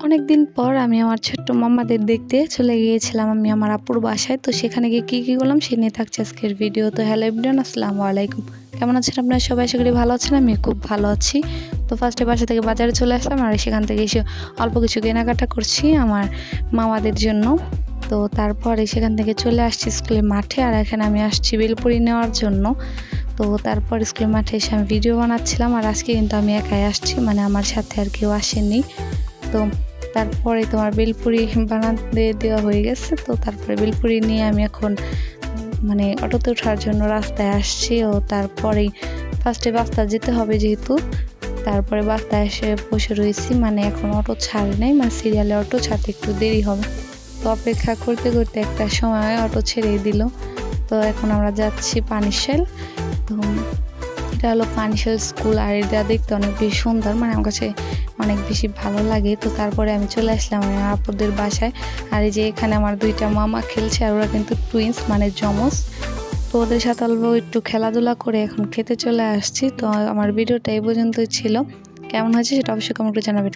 অনেকদিন পর আমি আমার ছোট্ট মাম্মাদের দেখতে চলে গিয়েছিলাম আমি আমার আপুর বাসায়। তো সেখানে গিয়ে কী করলাম সে নিয়ে থাকছে আজকের ভিডিও। তো হ্যালো এভরিওয়ান, আসসালামু আলাইকুম। কেমন আছেন আপনারা সবাই? আশা করি ভালো আছেন। আমি খুব ভালো আছি। তো ফার্স্টে বাসা থেকে বাজারে চলে আসলাম আর সেখান থেকে এসে অল্প কিছু কেনাকাটা করছি আমার মামাদের জন্য। তো তারপরে সেখান থেকে চলে আসছি স্কুলের মাঠে, আর এখানে আমি আসছি বেলপুরি নেওয়ার জন্য। তো তারপর স্কুলের মাঠে এসে আমি ভিডিও বানাচ্ছিলাম, আর আজকে কিন্তু আমি একাই আসছি, মানে আমার সাথে আর কেউ আসেনি। তো তারপরে তোমার বেলপুরি বানাতে দেওয়া হয়ে গেছে। তো তারপরে বেলপুরি নিয়ে আমি এখন মানে অটোতে ওঠার জন্য রাস্তায় আসছি। ও তারপরেই ফার্স্টে বাসটা যেতে হবে যেহেতু, তারপরে বাসটায় এসে বসে রয়েছি, মানে এখন অটো ছাড়ে নাই, মানে সিরিয়ালে অটো ছাড়তে একটু দেরি হবে। তো অপেক্ষা করতে করতে একটা সময় অটো ছেড়েই দিল। তো এখন আমরা যাচ্ছি পানিশাল। তো এটা হলো পানিশাল স্কুল, আর এটা দেখতে অনেক বেশি সুন্দর, মানে আমার কাছে অনেক বেশি ভালো লাগে। তো তারপরে আমি চলে আসলাম আমার আপুদের বাসায়। আর এই যে এখানে আমার দুইটা মামা খেলছে, আর ওরা কিন্তু টুইন্স মানে যমজ। তো ওদের সাথে অল্প একটু খেলাধুলা করে এখন খেতে চলে আসছি। তো আমার ভিডিওটা এই পর্যন্তই ছিল। কেমন হয়েছে সেটা অবশ্যই কমেন্ট করে জানাবেন।